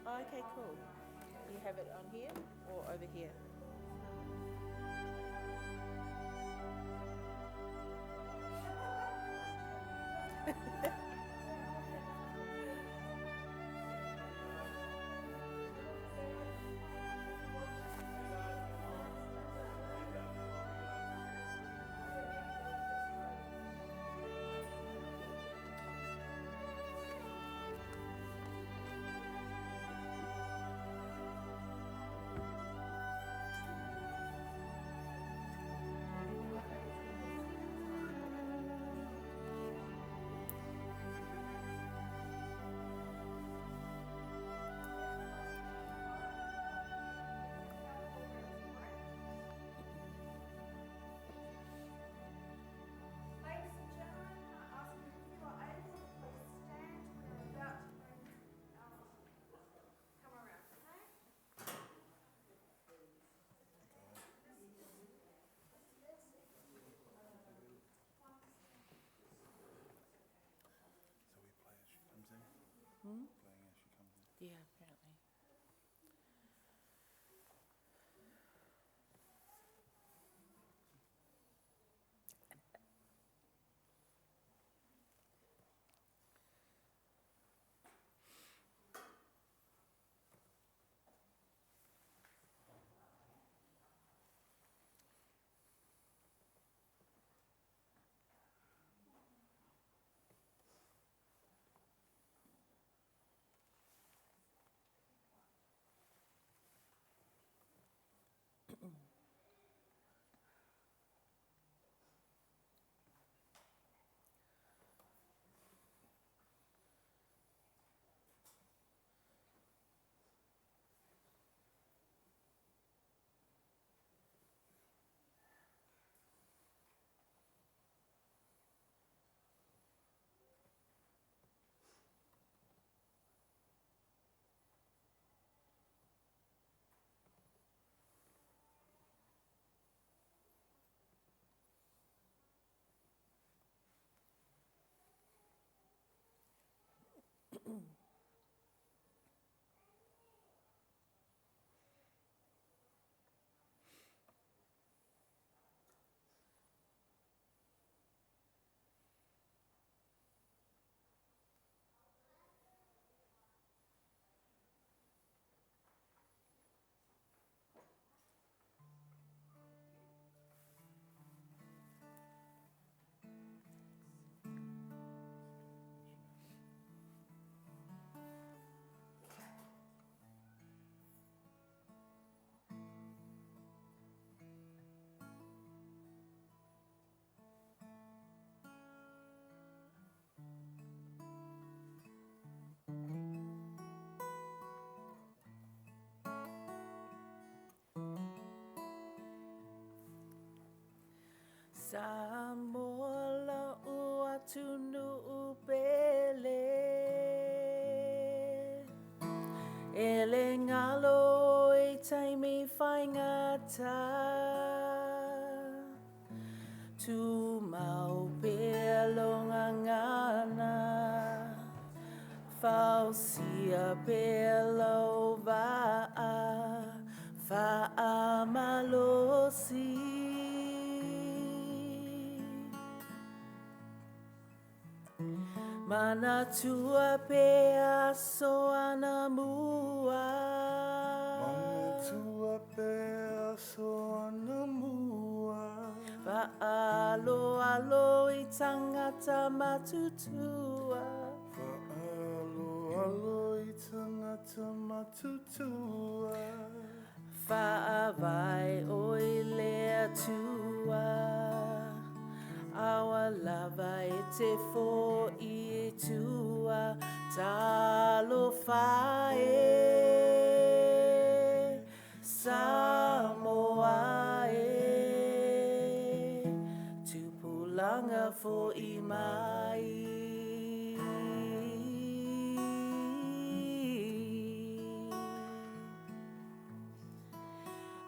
Oh, okay, cool. You have it on here or over here? Yeah, apparently. Samola ua tunu upele ele ngalo e taimi whaingata tu mau pelonga ngana fausia pelo va'a fa'a malosi mana tua pea so ana mua Mana tua pea so ana mua Fa'alo alo I tangata matutua Fa'alo alo I tangata matutua Fa'avai oi lea tua Awa lava e te fo I tua Talo fae Samoa e tupulanga fo I mai.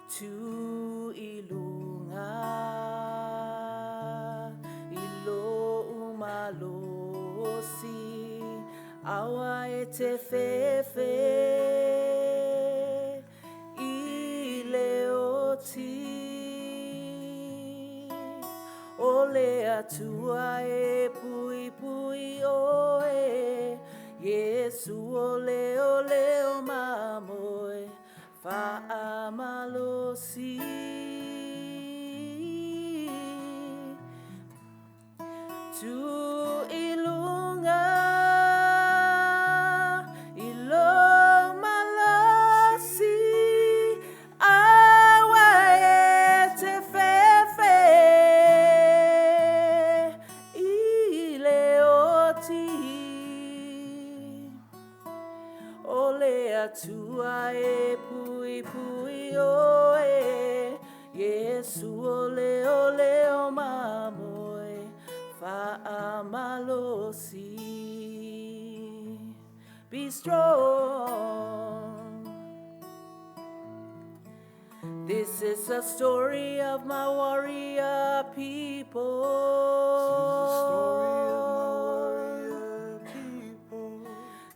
Tu ilunga ilo umalosi awa e te fefe I leoti o le atua e pui pui o e Yesu o le o mamoe Fa'amalosi Tu ilunga ilo malosi awa e te fefe I leoti Ole atua e pui pui o e Yesu ole o mamoe fa'amalosi. Be strong. This is a story of my warrior people.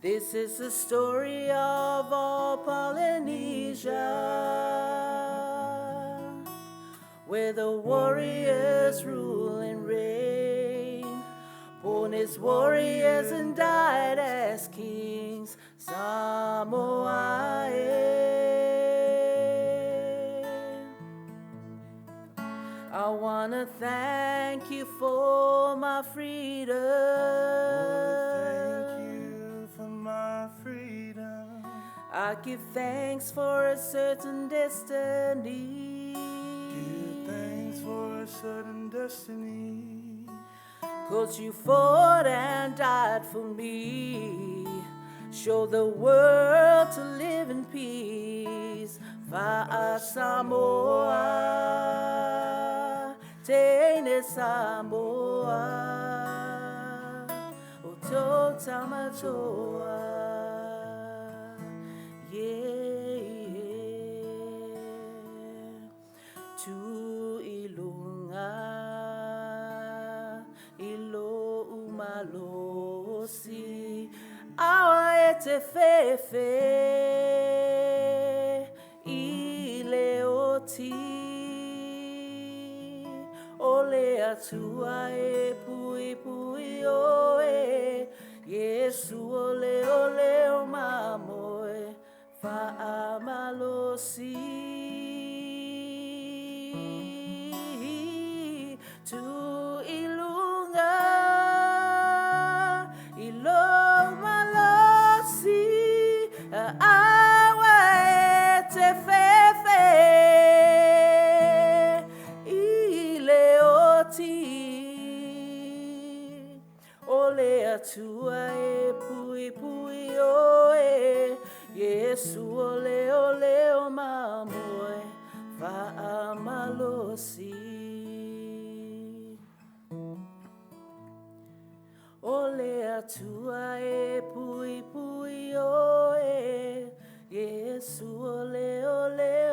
This is the story of all Polynesia, where the warriors rule and reign, born as warriors and died as kings. Samoa. I wanna thank you for my freedom. I give thanks for a certain destiny. Give thanks for a certain destiny. 'Cause you fought and died for me. Show the world to live in peace. Fa'a Samoa, Tene Samoa, Oto Tamatoa. Tu ilunga ilo umalosi awa e te fefe I leoti ole atua e pui pui o e Yesu ole o mamoe fa'amalosi. Tu ilunga ilo malosi awa e te fefe I leoti ole atua e pui pui o e Yesu ole o mamoe fa'amalosi. Ole atua e pui pui o e Yesu ole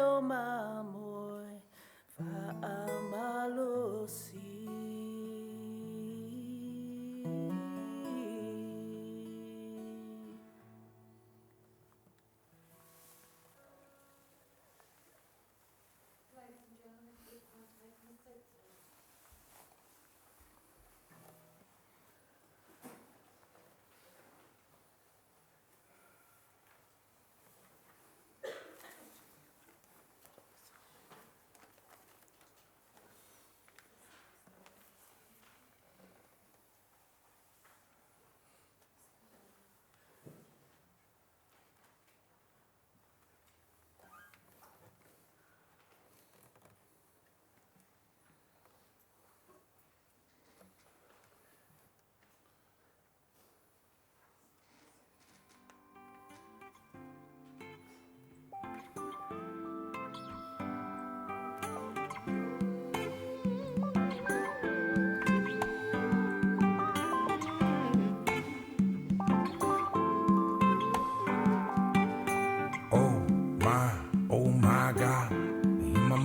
o mamoe fa'amalosi.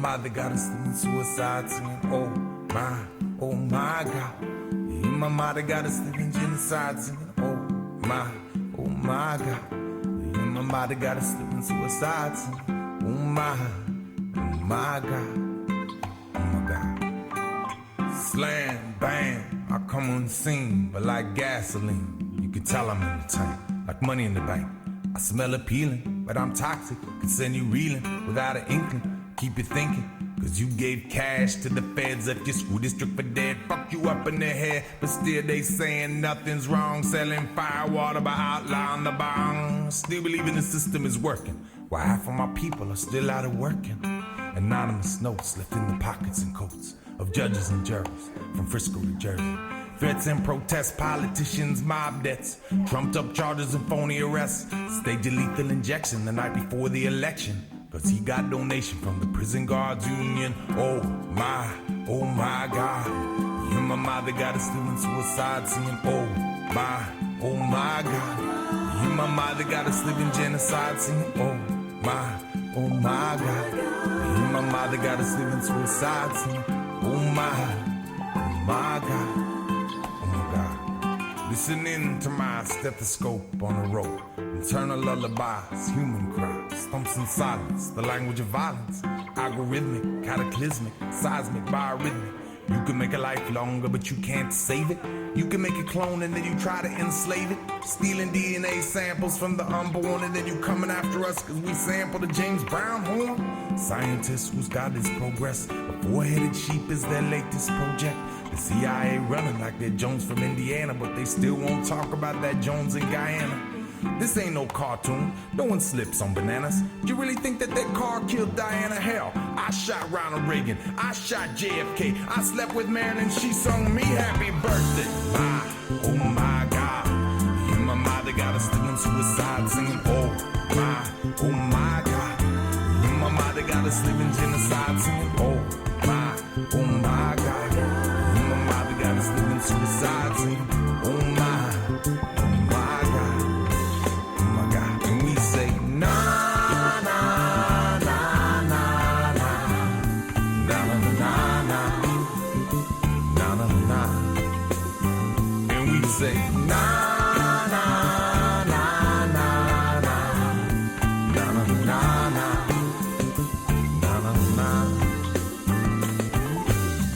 mother got us living suicide, singing, oh my God. Yeah, my mother got us living genocide, singing, oh my God. Yeah, my mother got us living suicide, singing, oh my God. Oh my God. Slam, bam, I come on the scene, but like gasoline, you can tell I'm in the tank, like money in the bank. I smell appealing, but I'm toxic, can send you reeling without an inkling. Keep you thinking, cause you gave cash to the feds if your school district for dead. Fuck you up in the head, but still they saying nothing's wrong. Selling firewater by outlawing the bong. Still believing the system is working, while half of my people are still out of working. Anonymous notes left in the pockets and coats of judges and jurors from Frisco to Jersey. Threats and protests, politicians, mob deaths, trumped up charges and phony arrests. Staged a lethal injection the night before the election, cause he got donation from the prison guards union. Oh my God. You and my mother got us living suicide, singing, oh my God. You and my mother got us living genocide, singing, oh my God. You and my mother got us living suicide, singing, oh my God. Listening to my stethoscope on a rope. Internal lullabies, human cries, stumps in silence, the language of violence. Algorithmic, cataclysmic, seismic, biorhythmic. You can make a life longer, but you can't save it. You can make a clone and then you try to enslave it. Stealing DNA samples from the unborn and then you coming after us cause we sampled a James Brown horn. Scientists whose God is progress. A four-headed sheep is their latest project. The CIA running like they're Jones from Indiana, but they still won't talk about that Jones in Guyana. This ain't no cartoon, no one slips on bananas. You really think that car killed Diana? Hell, I shot Ronald Reagan, I shot JFK, I slept with Marilyn, she sung me happy birthday. Oh my God, you and my mother got us living suicide, singing oh my God. You and my mother got us living genocide, singing oh my God. You and my mother got us living suicide, singing oh my God. And we say na na na na na na na na na na. And we say na na na na na na na.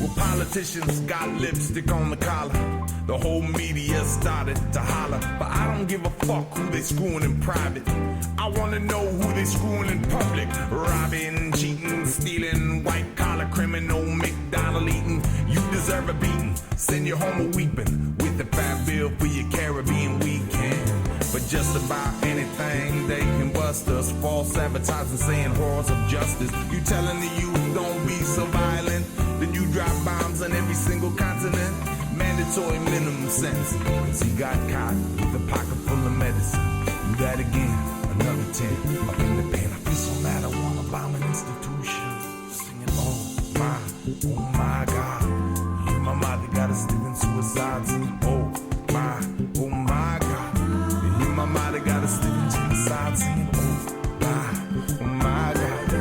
Well, politicians got lipstick on the collar. The whole media started to holler, but I don't give a fuck who they screwing in private. I wanna know who they screwing in public. Robbing, cheating, stealing, white collar criminal, McDonald eating. You deserve a beating. Send you home a weeping with the fat bill for your Caribbean weekend. But just about anything they can bust us. False advertising saying horrors of justice. You telling the youth don't be so violent. Then you drop bombs on every single continent. Mandatory minimum sentence. Cause he got caught with a pocket full of medicine. You got again, another 10 up in the pen. I feel so mad I wanna bomb an institution. Singing oh my God. You and my mother got us living suicide. Singing oh my God. You and my mother got us living genocide. Singing oh my God. You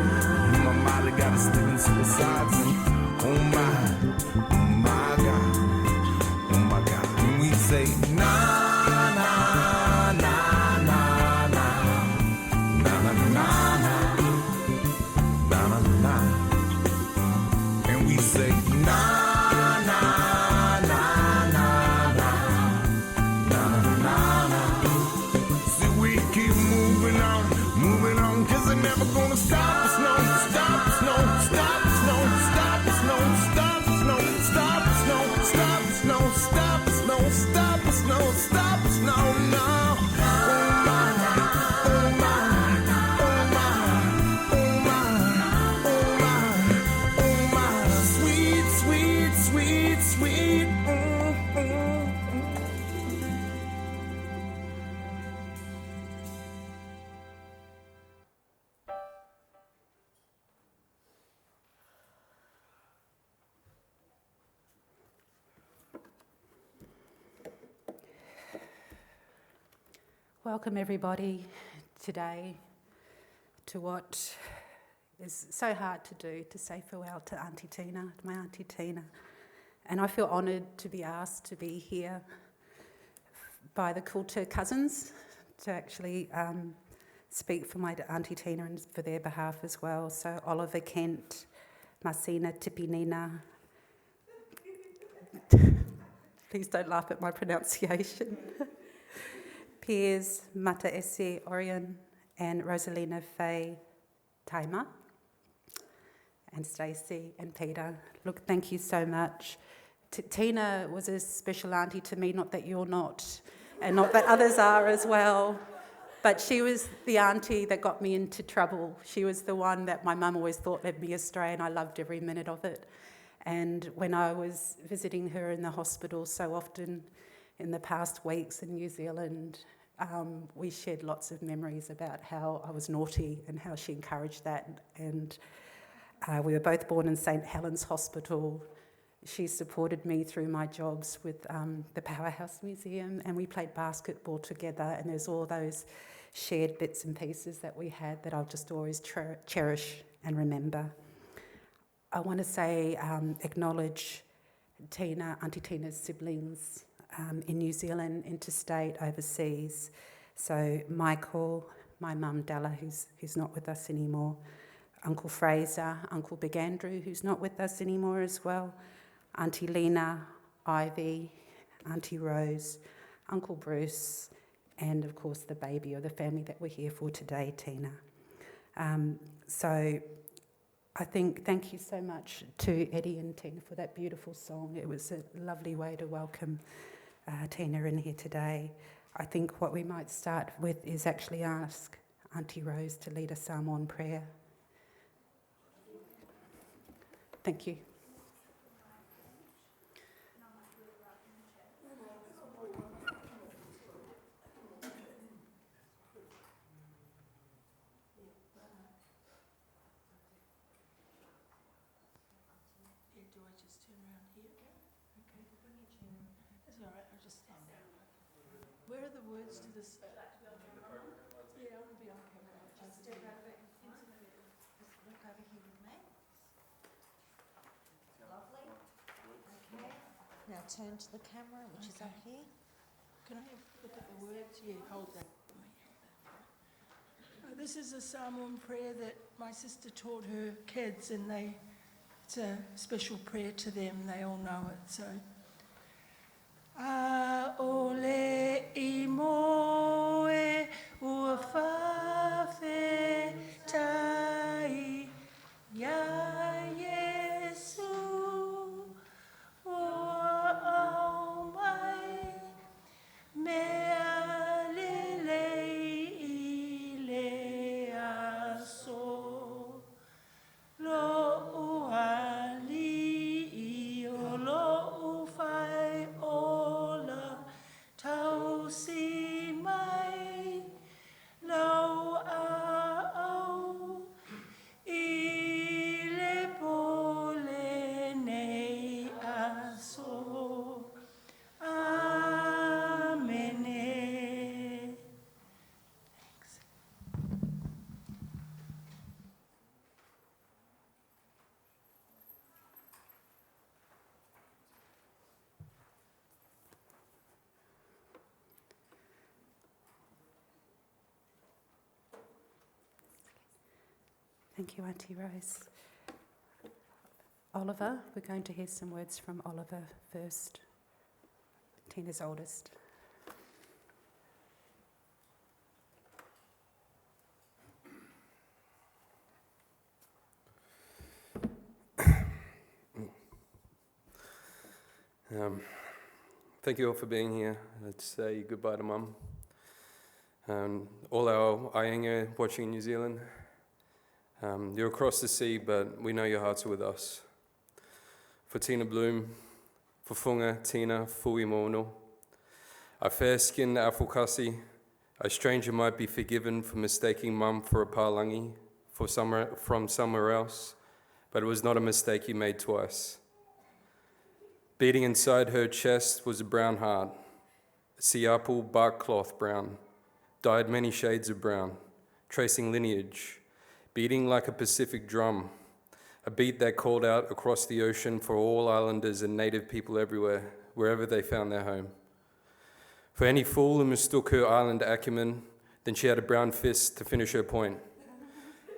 and my mother got us living suicide. Singing oh my God. Oh my God. And we say na na na na na na na na na na na. And we say na na na na na na na. See, we keep moving on, cause they're never gonna stop us, no, stop us, no, stop us, no, stop us, no, stop us, no, stop us, no, stop us, no, stop us, no, stop us, no, stop us, no, no. Oh my, oh my, oh my, oh my, oh my, oh my, sweet, sweet, sweet, sweet. Welcome everybody today to what is so hard to do, to say farewell to Auntie Tina, my Auntie Tina. And I feel honoured to be asked to be here by the Kultur cousins to actually speak for my Auntie Tina and for their behalf as well. So Oliver Kent, Masina Tipinina. Please don't laugh at my pronunciation. Piers Mataese Orion and Rosalina Faye Taima. And Stacey and Peter. Look, thank you so much. Tina was a special auntie to me, not that you're not, and not that others are as well, but she was the auntie that got me into trouble. She was the one that my mum always thought led me astray, and I loved every minute of it. And when I was visiting her in the hospital so often in the past weeks in New Zealand, we shared lots of memories about how I was naughty and how she encouraged that. And we were both born in St Helens Hospital. She supported me through my jobs with the Powerhouse Museum, and we played basketball together, and there's all those shared bits and pieces that we had that I'll just always cherish and remember. I want to say, acknowledge Tina, Auntie Tina's siblings in New Zealand, interstate, overseas. So Michael, my mum Della, who's not with us anymore, Uncle Fraser, Uncle Big Andrew, who's not with us anymore as well, Auntie Lena, Ivy, Auntie Rose, Uncle Bruce, and of course the baby or the family that we're here for today, Tina. So I think thank you so much to Eddie and Tina for that beautiful song. It was a lovely way to welcome Tina in here today. I think what we might start with is actually ask Auntie Rose to lead a Samoan prayer. Thank you. Do I just turn around here? Okay, bring your chair. That's all right, I'll just stand there. Where are the words to this? Yeah, I want to be on camera. Just step out of it and into the middle. Just look over here with me. Lovely. Okay. Now turn to the camera, which is up here. Can I look at the words? Yeah, hold that. This is a Samoan prayer that my sister taught her kids, and it's a special prayer to them. They all know it. So, a ole I moe ua whawhetai ia Yesu ua au mai mea lelei I le aso. Lo ali o lo fai ola tau si mai lau au I le pole nei aso. Amen. Thanks. Thank you, Auntie Rose. Oliver, we're going to hear some words from Oliver first, Tina's oldest. Thank you all for being here. Let's say goodbye to Mum. All our aiga watching in New Zealand. You're across the sea, but we know your hearts are with us. For Tina Bloom, for Funga, Tina, Fui Mono, a fair-skinned Afokasi, a stranger might be forgiven for mistaking Mum for a Palangi from somewhere else, but it was not a mistake you made twice. Beating inside her chest was a brown heart, a siapu bark cloth brown, dyed many shades of brown, tracing lineage, beating like a Pacific drum, a beat that called out across the ocean for all islanders and native people everywhere, wherever they found their home. For any fool who mistook her island acumen, then she had a brown fist to finish her point.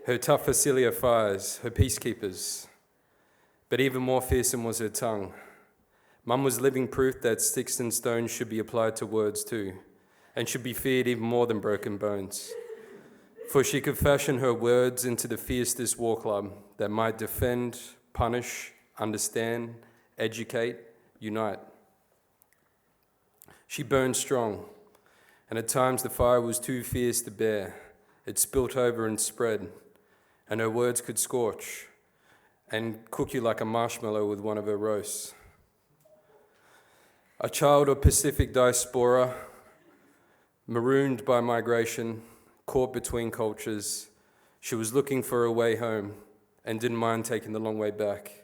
Her tough Facilia fires, her peacekeepers. But even more fearsome was her tongue. Mum was living proof that sticks and stones should be applied to words too, and should be feared even more than broken bones. For she could fashion her words into the fiercest war club that might defend, punish, understand, educate, unite. She burned strong, and at times the fire was too fierce to bear. It spilt over and spread, and her words could scorch and cook you like a marshmallow with one of her roasts. A child of Pacific diaspora, marooned by migration, caught between cultures, she was looking for her way home and didn't mind taking the long way back.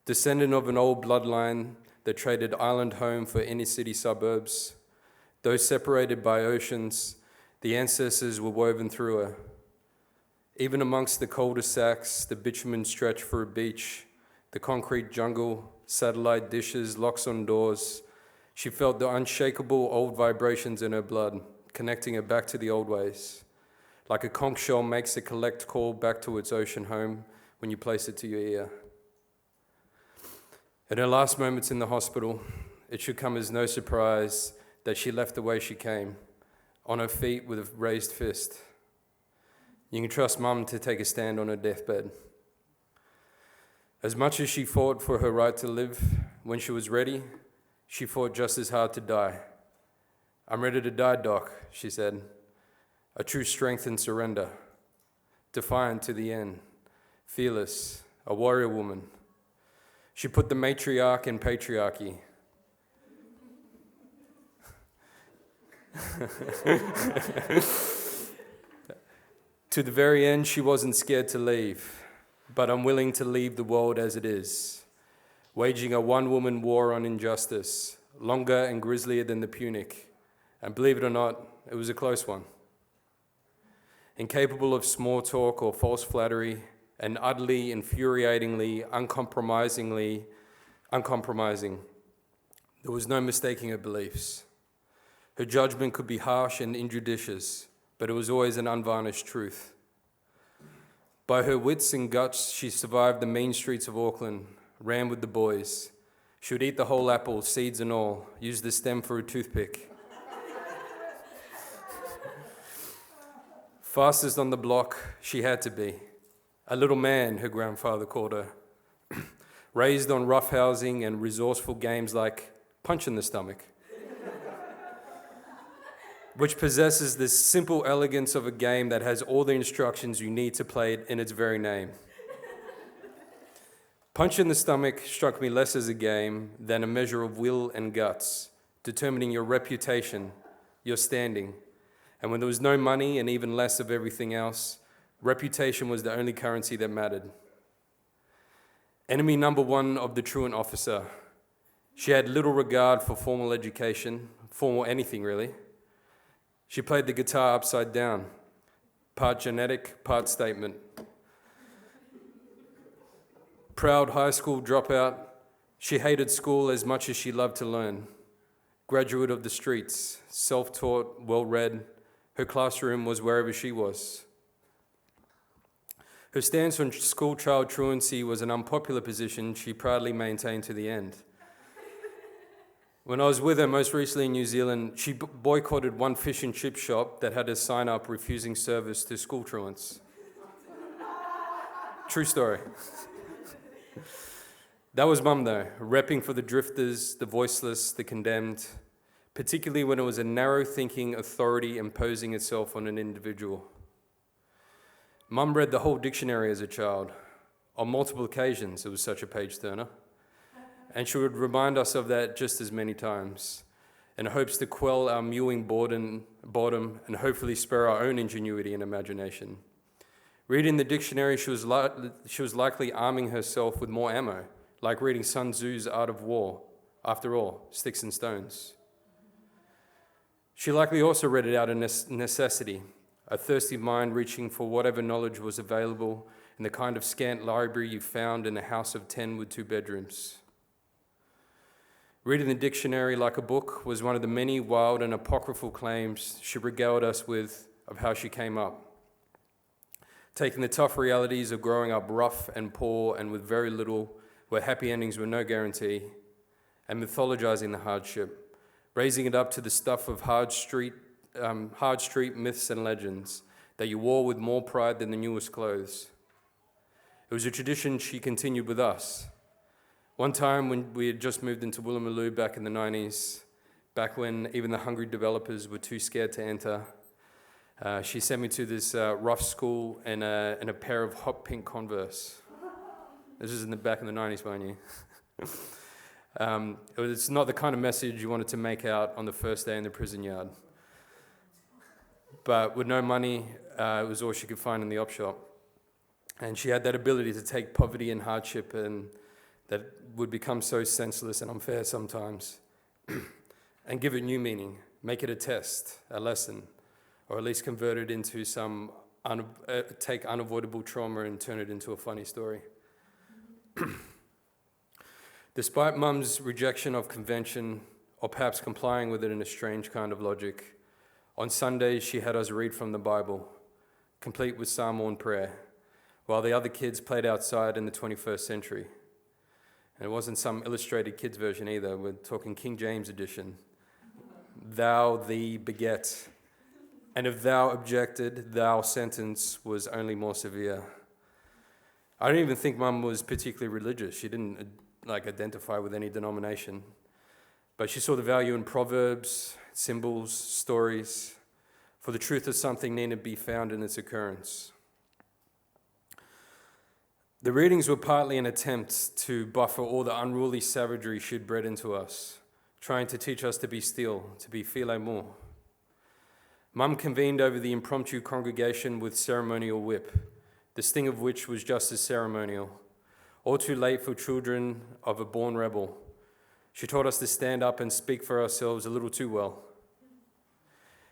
Descendant of an old bloodline that traded island home for inner city suburbs, though separated by oceans, the ancestors were woven through her. Even amongst the cul-de-sacs, the bitumen stretch for a beach, the concrete jungle, satellite dishes, locks on doors, she felt the unshakable old vibrations in her blood, connecting her back to the old ways, like a conch shell makes a collect call back to its ocean home when you place it to your ear. In her last moments in the hospital, it should come as no surprise that she left the way she came, on her feet with a raised fist. You can trust Mum to take a stand on her deathbed. As much as she fought for her right to live, when she was ready, she fought just as hard to die. "I'm ready to die, Doc," she said. A true strength and surrender. Defiant to the end. Fearless. A warrior woman. She put the matriarch in patriarchy. To the very end, she wasn't scared to leave, but unwilling to leave the world as it is, waging a one-woman war on injustice, longer and grislier than the Punic, and believe it or not, it was a close one. Incapable of small talk or false flattery, and utterly, infuriatingly, uncompromising. There was no mistaking her beliefs. Her judgment could be harsh and injudicious, but it was always an unvarnished truth. By her wits and guts, she survived the mean streets of Auckland, ran with the boys. She would eat the whole apple, seeds and all, use the stem for a toothpick. Fastest on the block, she had to be. A little man, her grandfather called her. Raised on rough housing and resourceful games like punch in the stomach, which possesses this simple elegance of a game that has all the instructions you need to play it in its very name. Punch in the stomach struck me less as a game than a measure of will and guts, determining your reputation, your standing. And when there was no money and even less of everything else, reputation was the only currency that mattered. Enemy number one of the truant officer. She had little regard for formal education, formal anything really. She played the guitar upside down, part genetic, part statement. Proud high school dropout, she hated school as much as she loved to learn. Graduate of the streets, self-taught, well-read, her classroom was wherever she was. Her stance on school child truancy was an unpopular position she proudly maintained to the end. When I was with her most recently in New Zealand, she boycotted one fish and chip shop that had a sign up refusing service to school truants. True story. That was Mum though, repping for the drifters, the voiceless, the condemned, particularly when it was a narrow-thinking authority imposing itself on an individual. Mum read the whole dictionary as a child. On multiple occasions, it was such a page-turner. And she would remind us of that just as many times, in hopes to quell our mewing boredom and hopefully spur our own ingenuity and imagination. Reading the dictionary, she was likely arming herself with more ammo, like reading Sun Tzu's Art of War. After all, sticks and stones. She likely also read it out of necessity, a thirsty mind reaching for whatever knowledge was available in the kind of scant library you found in a house of 10 with 2 bedrooms. Reading the dictionary like a book was one of the many wild and apocryphal claims she regaled us with of how she came up. Taking the tough realities of growing up rough and poor and with very little, where happy endings were no guarantee, and mythologizing the hardship, raising it up to the stuff of hard street myths and legends that you wore with more pride than the newest clothes. It was a tradition she continued with us. One time when we had just moved into Woolloomooloo back in the 90s, back when even the hungry developers were too scared to enter, she sent me to this rough school in a pair of hot pink Converse. This is in the back in the 90s, mind you. It's not the kind of message you wanted to make out on the first day in the prison yard. But with no money, it was all she could find in the op shop. And she had that ability to take poverty and hardship and that would become so senseless and unfair sometimes, and give it new meaning, make it a test, a lesson, or at least convert it into take unavoidable trauma and turn it into a funny story. Despite Mum's rejection of convention, or perhaps complying with it in a strange kind of logic, on Sundays she had us read from the Bible, complete with psalm-worn prayer, while the other kids played outside in the 21st century. And it wasn't some illustrated kids version either, we're talking King James edition. Thou thee beget, and if thou objected, thou sentence was only more severe. I don't even think Mum was particularly religious. She didn't identify with any denomination. But she saw the value in proverbs, symbols, stories, for the truth of something needed to be found in its occurrence. The readings were partly an attempt to buffer all the unruly savagery she'd bred into us, trying to teach us to be still, to be filet amour. Mum convened over the impromptu congregation with ceremonial whip, the sting of which was just as ceremonial, all too late for children of a born rebel. She taught us to stand up and speak for ourselves a little too well.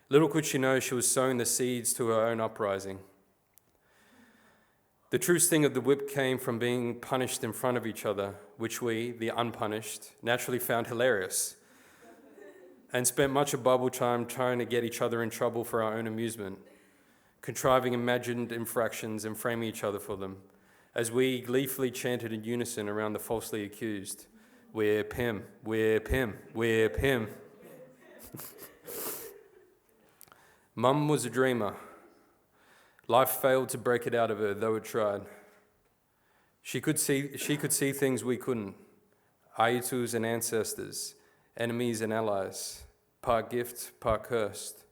Little could she know she was sowing the seeds to her own uprising. The true sting of the whip came from being punished in front of each other, which we, the unpunished, naturally found hilarious, and spent much of Bible time trying to get each other in trouble for our own amusement, contriving imagined infractions and framing each other for them, as we gleefully chanted in unison around the falsely accused. Whip him, whip him, whip him. Mum was a dreamer. Life failed to break it out of her, though it tried. She could see things we couldn't. Aitus and ancestors, enemies and allies, part gift, part cursed.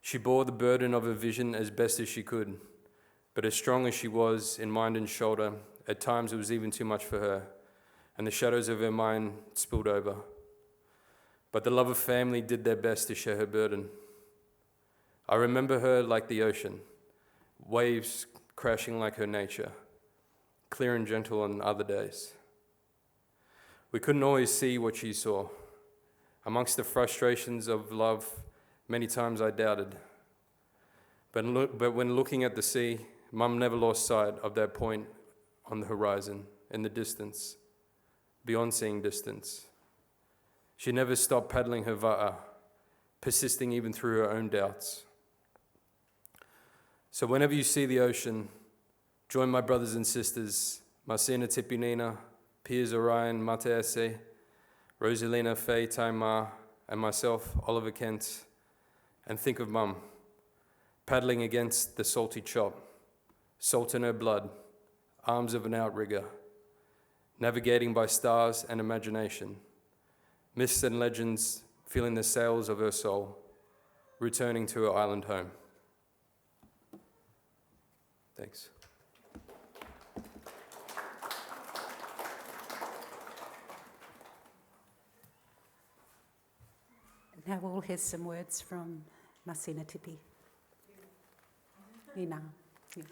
She bore the burden of her vision as best as she could, but as strong as she was in mind and shoulder, at times it was even too much for her, and the shadows of her mind spilled over. But the love of family did their best to share her burden. I remember her like the ocean, waves crashing like her nature, clear and gentle on other days. We couldn't always see what she saw. Amongst the frustrations of love, many times I doubted. But when looking at the sea, Mum never lost sight of that point on the horizon, in the distance, beyond seeing distance. She never stopped paddling her va'a, persisting even through her own doubts. So whenever you see the ocean, join my brothers and sisters, Masina Tipinina, Piers Orion Matease, Rosalina Faye Taimar, and myself, Oliver Kent, and think of Mum, paddling against the salty chop, salt in her blood, arms of an outrigger, navigating by stars and imagination, myths and legends feeling the sails of her soul, returning to her island home. Thanks. Now we'll hear some words from Masina Tipi. Nina. Yeah.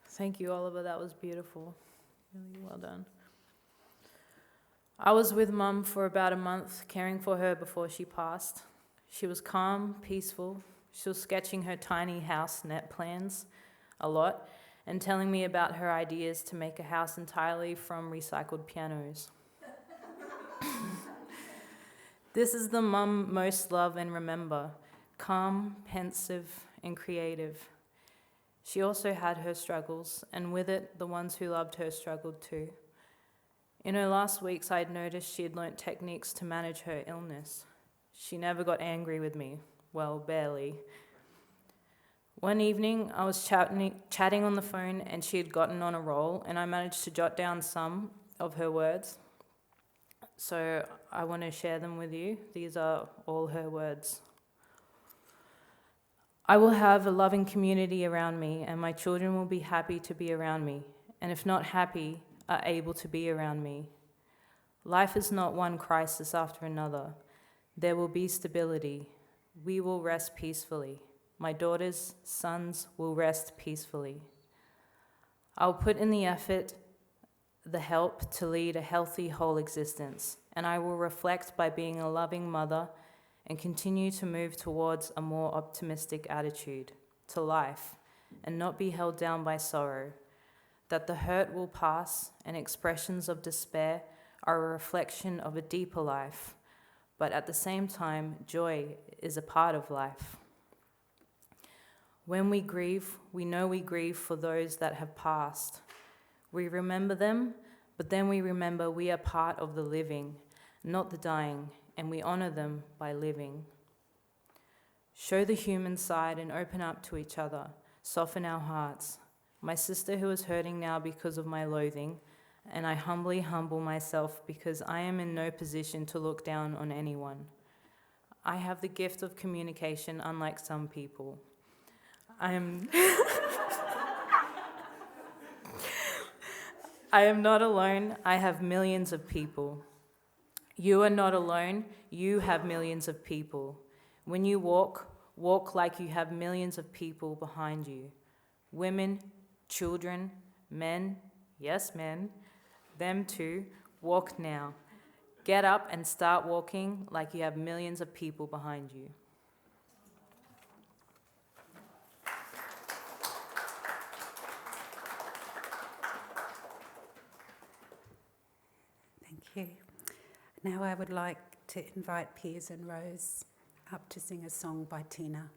Thank you, Oliver. That was beautiful. Really well done. I was with Mum for about a month, caring for her before she passed. She was calm, peaceful. She was sketching her tiny house net plans a lot and telling me about her ideas to make a house entirely from recycled pianos. This is the Mum most love and remember, calm, pensive, and creative. She also had her struggles, and with it, the ones who loved her struggled too. In her last weeks, I'd noticed she had learnt techniques to manage her illness. She never got angry with me. Well, barely. One evening, I was chatting on the phone, and she had gotten on a roll, and I managed to jot down some of her words. So I want to share them with you. These are all her words. I will have a loving community around me, and my children will be happy to be around me, and if not happy, are able to be around me. Life is not one crisis after another. There will be stability. We will rest peacefully. My daughters, sons will rest peacefully. I'll put in the effort, the help to lead a healthy, whole existence, and I will reflect by being a loving mother and continue to move towards a more optimistic attitude to life and not be held down by sorrow, that the hurt will pass and expressions of despair are a reflection of a deeper life, but at the same time, joy is a part of life. When we grieve, we know we grieve for those that have passed. We remember them, but then we remember we are part of the living, not the dying, and we honor them by living. Show the human side and open up to each other, soften our hearts. My sister who is hurting now because of my loathing, and I humbly humble myself because I am in no position to look down on anyone. I have the gift of communication, unlike some people. I am not alone. I have millions of people. You are not alone. You have millions of people. When you walk, walk like you have millions of people behind you. Women, children, men, yes, men, them too, walk now. Get up and start walking like you have millions of people behind you. Thank you. Now I would like to invite Piers and Rose up to sing a song by Tina.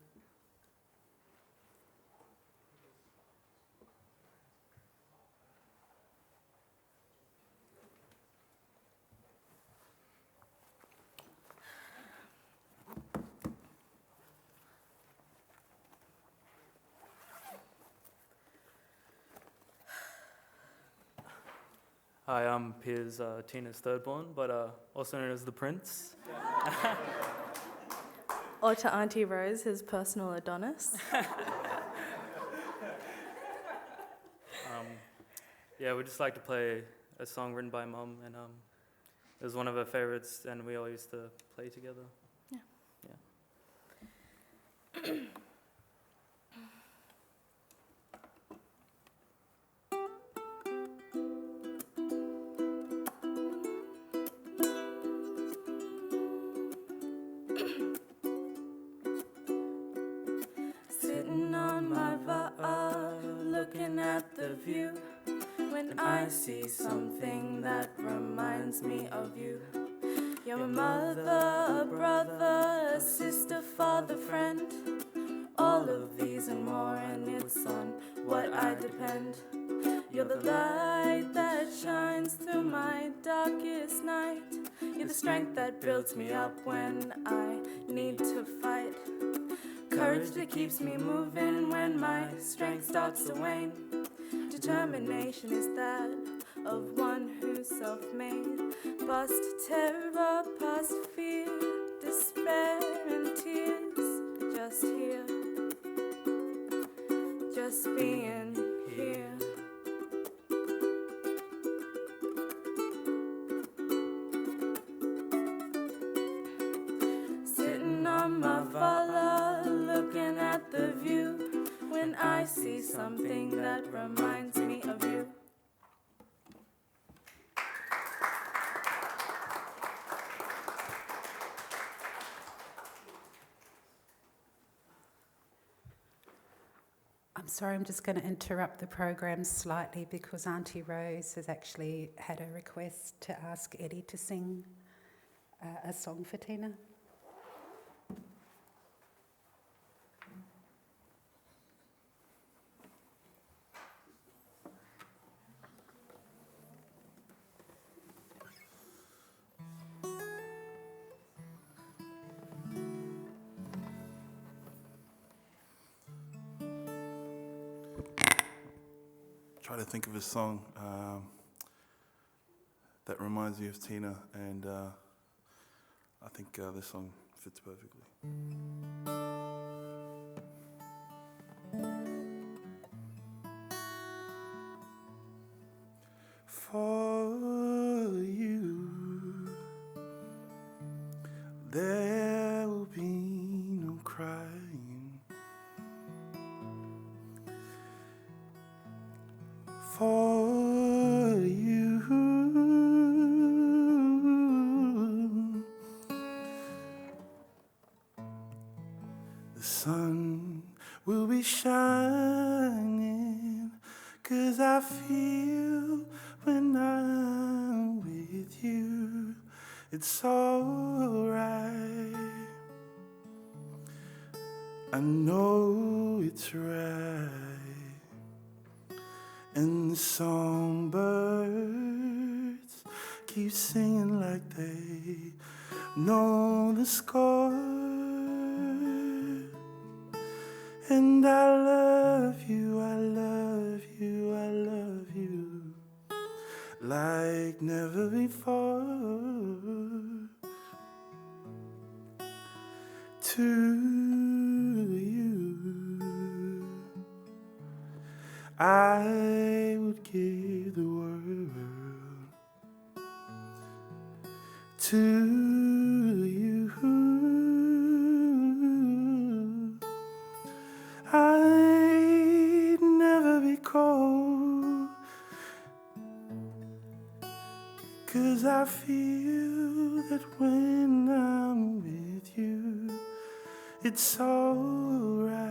Hi, I'm Piers, Tina's third born, but also known as the Prince. Or to Auntie Rose, his personal Adonis. Yeah, we just like to play a song written by Mum, and it was one of her favorites, and we all used to play together. Yeah. Sitting on my bar, looking at the view, when I see something that reminds me of you. You're my mother, a brother, a sister, father, friend. All of these and more, and it's on what I depend. You're the light that shines through my darkest night. You're the strength that builds me up when I need to fight. Courage that keeps me moving when my strength starts to wane. Determination is that of one who's self-made. Past terror, past fear, despair and tears. Just here, just being here. Sitting on my vala, looking at the view, when I see something that reminds me of you. sorry, I'm just going to interrupt the program slightly because Auntie Rose has actually had a request to ask Eddie to sing a song for Tina. Try to think of a song that reminds me of Tina, and I think this song fits perfectly. For you, there will be no crying. For you, the sun will be shining, 'cause I feel when I'm with you, it's alright. I know it's right. And the songbirds keep singing like they know the score. And I love you, I love you, I love you, like never before. To you, I would give the world. To you, I'd never be cold, 'cause I feel that when I'm with you, it's alright.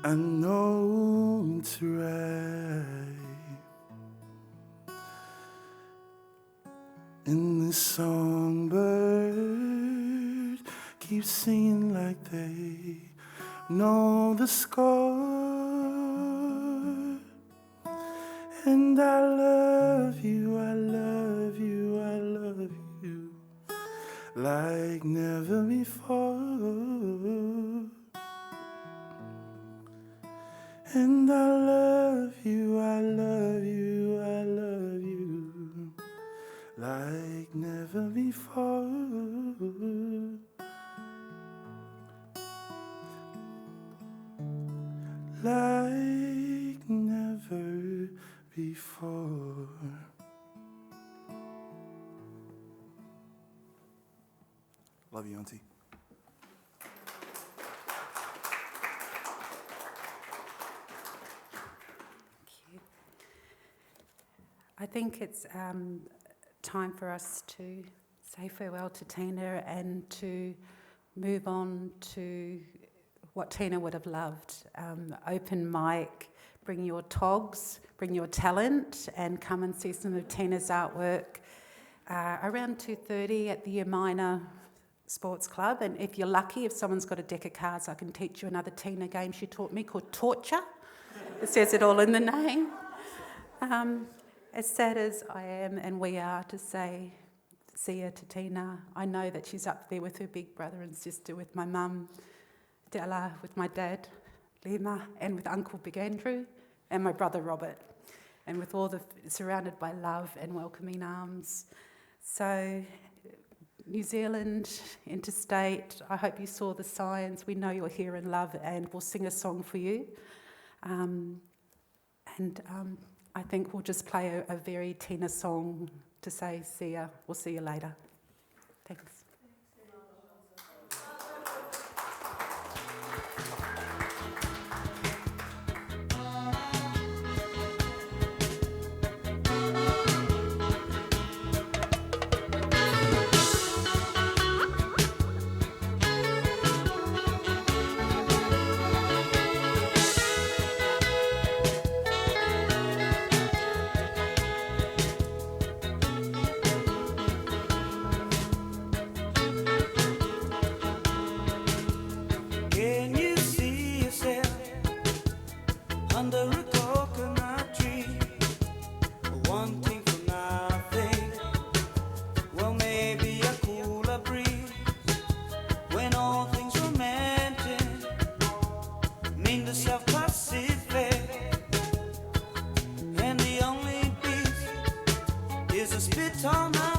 I know it's right. And the songbird keeps singing like they know the score. And I love you, I love you, I love you, like never before. And I love you, I love you, I love you, like never before. Like never before. Love you, Auntie. I think it's time for us to say farewell to Tina and to move on to what Tina would have loved. Open mic, bring your togs, bring your talent, and come and see some of Tina's artwork around 2:30 at the Ourimbah Sports Club. And if you're lucky, if someone's got a deck of cards, I can teach you another Tina game she taught me called Torture. It says it all in the name. As sad as I am and we are to say see ya to Tina, I know that she's up there with her big brother and sister, with my mum, Della, with my dad, Lima, and with Uncle Big Andrew, and my brother Robert, and with all the surrounded by love and welcoming arms. So, New Zealand, interstate, I hope you saw the signs. We know you're here in love, and we'll sing a song for you. I think we'll just play a very Tina song to say, see ya, we'll see you later. Thanks. is a spit on my